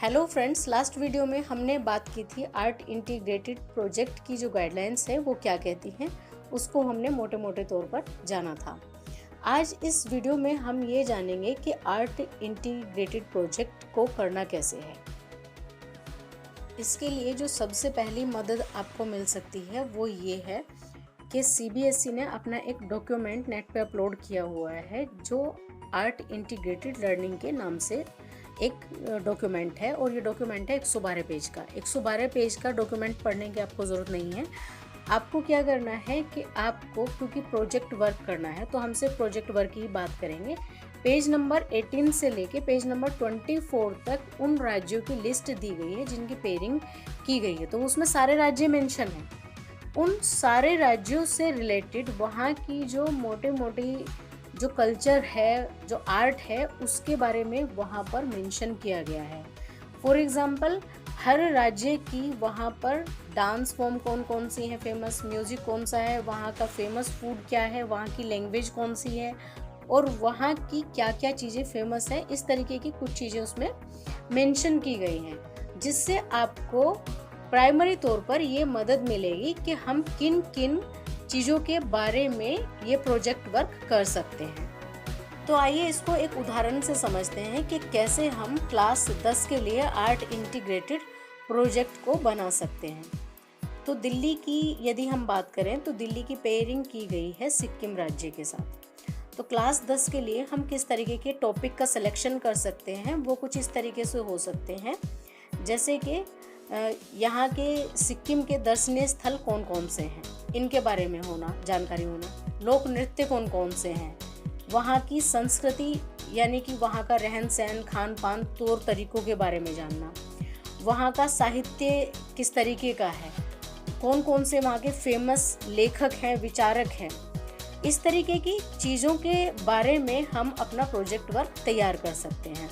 Hello friends, last video में हमने बात की थी आर्ट इंटीग्रेटेड प्रोजेक्ट की जो गाइडलाइंस है वो क्या कहती हैं, उसको हमने मोटे मोटे तौर पर जाना था। आज इस वीडियो में हम ये जानेंगे कि आर्ट इंटीग्रेटेड प्रोजेक्ट को करना कैसे है। इसके लिए जो सबसे पहली मदद आपको मिल सकती है वो ये है कि सीबीएसई ने अपना एक डॉक्यूमेंट नेट पे अपलोड किया हुआ है जो आर्ट इंटीग्रेटेड लर्निंग के नाम से एक डॉक्यूमेंट है। और ये डॉक्यूमेंट है 112 पेज का। 112 पेज का डॉक्यूमेंट पढ़ने की आपको ज़रूरत नहीं है। आपको क्या करना है कि आपको, क्योंकि प्रोजेक्ट वर्क करना है तो हम सिर्फ प्रोजेक्ट वर्क की बात करेंगे। पेज नंबर 18 से लेके पेज नंबर 24 तक उन राज्यों की लिस्ट दी गई है जिनकी पेयरिंग की गई है, तो उसमें सारे राज्य मेंशन हैं। उन सारे राज्यों से रिलेटेड वहाँ की जो मोटे मोटी जो कल्चर है, जो आर्ट है, उसके बारे में वहाँ पर मेंशन किया गया है। फॉर एग्जांपल, हर राज्य की वहाँ पर डांस फॉर्म कौन कौन सी है फेमस, म्यूज़िक कौन सा है, वहाँ का फेमस फूड क्या है, वहाँ की लैंग्वेज कौन सी है और वहाँ की क्या क्या चीज़ें फेमस है, इस तरीके की कुछ चीज़ें उसमें मेंशन की गई हैं, जिससे आपको प्राइमरी तौर पर ये मदद मिलेगी कि हम किन किन चीज़ों के बारे में ये प्रोजेक्ट वर्क कर सकते हैं। तो आइए इसको एक उदाहरण से समझते हैं कि कैसे हम क्लास 10 के लिए आर्ट इंटीग्रेटेड प्रोजेक्ट को बना सकते हैं। तो दिल्ली की यदि हम बात करें तो दिल्ली की पेयरिंग की गई है सिक्किम राज्य के साथ। तो क्लास 10 के लिए हम किस तरीके के टॉपिक का सिलेक्शन कर सकते हैं, वो कुछ इस तरीके से हो सकते हैं जैसे कि यहाँ के सिक्किम के दर्शनीय स्थल कौन कौन से हैं, इनके बारे में जानकारी होना। लोक नृत्य कौन कौन से हैं, वहाँ की संस्कृति यानी कि वहाँ का रहन सहन, खान पान, तौर तरीकों के बारे में जानना। वहाँ का साहित्य किस तरीके का है, कौन कौन से वहाँ के फेमस लेखक हैं, विचारक हैं, इस तरीके की चीज़ों के बारे में हम अपना प्रोजेक्ट वर्क तैयार कर सकते हैं।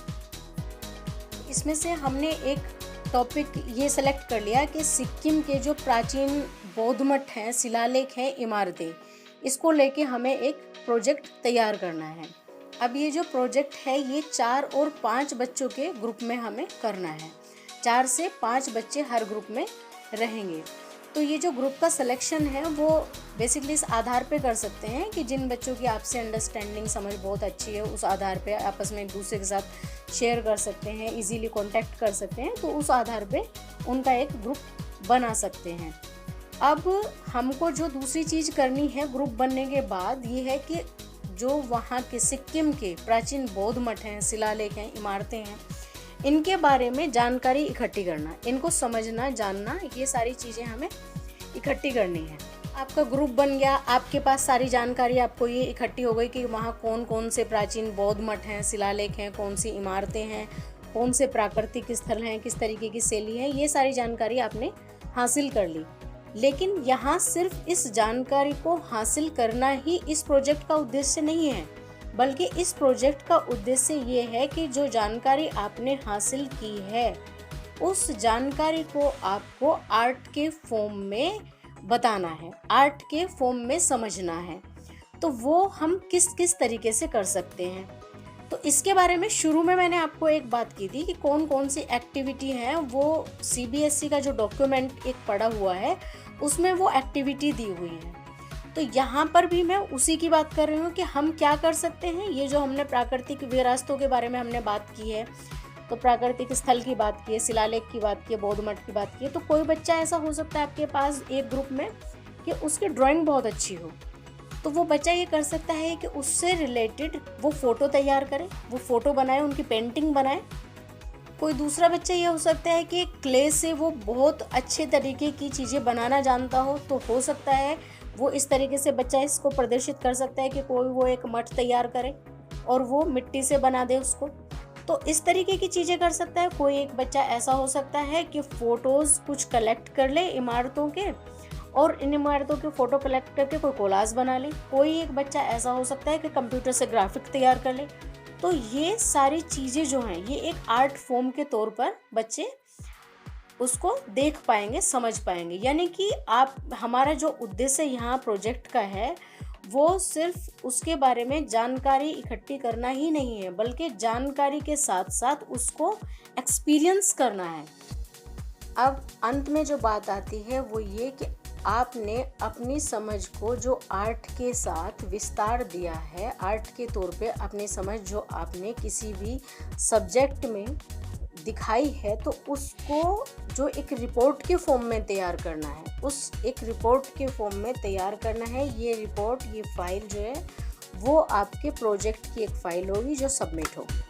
इसमें से हमने एक टॉपिक ये सेलेक्ट कर लिया कि सिक्किम के जो प्राचीन बौद्ध मठ हैं, शिलालेख हैं, इमारतें, इसको लेके हमें एक प्रोजेक्ट तैयार करना है। अब ये जो प्रोजेक्ट है ये 4 और 5 बच्चों के ग्रुप में हमें करना है। 4 से 5 बच्चे हर ग्रुप में रहेंगे। तो ये जो ग्रुप का सिलेक्शन है वो बेसिकली इस आधार पे कर सकते हैं कि जिन बच्चों की आपसे अंडरस्टैंडिंग, समझ बहुत अच्छी है, उस आधार पे आपस में एक दूसरे के साथ शेयर कर सकते हैं, इजीली कांटेक्ट कर सकते हैं, तो उस आधार पे उनका एक ग्रुप बना सकते हैं। अब हमको जो दूसरी चीज़ करनी है ग्रुप बनने के बाद ये है कि जो वहाँ के सिक्किम के प्राचीन बौद्ध मठ हैं, शिलालेख हैं, इमारतें हैं, इनके बारे में जानकारी इकट्ठी करना, इनको समझना, जानना, ये सारी चीज़ें हमें इकट्ठी करनी है। आपका ग्रुप बन गया, आपके पास सारी जानकारी आपको ये इकट्ठी हो गई कि वहाँ कौन कौन से प्राचीन बौद्ध मठ हैं, शिलालेख हैं, कौन सी इमारतें हैं, कौन से प्राकृतिक स्थल हैं, किस तरीके की शैली है, ये सारी जानकारी आपने हासिल कर ली। लेकिन यहाँ सिर्फ इस जानकारी को हासिल करना ही इस प्रोजेक्ट का उद्देश्य नहीं है, बल्कि इस प्रोजेक्ट का उद्देश्य ये है कि जो जानकारी आपने हासिल की है उस जानकारी को आपको आर्ट के फॉर्म में बताना है, आर्ट के फॉर्म में समझना है। तो वो हम किस किस तरीके से कर सकते हैं, तो इसके बारे में शुरू में मैंने आपको एक बात की थी कि कौन कौन सी एक्टिविटी हैं। वो सीबीएसई का जो डॉक्यूमेंट एक पड़ा हुआ है उसमें वो एक्टिविटी दी हुई है। तो यहाँ पर भी मैं उसी की बात कर रही हूँ कि हम क्या कर सकते हैं। ये जो हमने प्राकृतिक विरासतों के बारे में हमने बात की है, तो प्राकृतिक स्थल की बात की है, शिलालेख की बात की है, बौद्ध मठ की बात की है, तो कोई बच्चा ऐसा हो सकता है आपके पास एक ग्रुप में कि उसकी ड्राइंग बहुत अच्छी हो, तो वो बच्चा ये कर सकता है कि उससे रिलेटेड वो फ़ोटो तैयार करे, वो फ़ोटो बनाए, उनकी पेंटिंग बनाए। कोई दूसरा बच्चा ये हो सकता है कि क्ले से वो बहुत अच्छे तरीके की चीज़ें बनाना जानता हो हो सकता है वो इस तरीके से बच्चा इसको प्रदर्शित कर सकता है कि कोई वो एक मठ तैयार करे और वो मिट्टी से बना दे उसको, तो इस तरीके की चीज़ें कर सकता है। कोई एक बच्चा ऐसा हो सकता है कि फ़ोटोज़ कुछ कलेक्ट कर ले इमारतों के और इन इमारतों के फ़ोटो कलेक्ट करके कोई कोलाज बना ले। कोई एक बच्चा ऐसा हो सकता है कि कंप्यूटर से ग्राफिक तैयार कर ले। तो ये सारी चीज़ें जो हैं ये एक आर्ट फॉर्म के तौर पर बच्चे उसको देख पाएंगे, समझ पाएंगे। यानी कि हमारा जो उद्देश्य यहाँ प्रोजेक्ट का है वो सिर्फ उसके बारे में जानकारी इकट्ठी करना ही नहीं है, बल्कि जानकारी के साथ साथ उसको एक्सपीरियंस करना है। अब अंत में जो बात आती है वो ये कि आपने अपनी समझ को जो आर्ट के साथ विस्तार दिया है, आर्ट के तौर पे अपनी समझ जो आपने किसी भी सब्जेक्ट में दिखाई है, तो उसको जो एक रिपोर्ट के फॉर्म में तैयार करना है, उस एक रिपोर्ट के फॉर्म में तैयार करना है। ये रिपोर्ट, ये फाइल जो है वो आपके प्रोजेक्ट की एक फाइल होगी जो सबमिट होगी।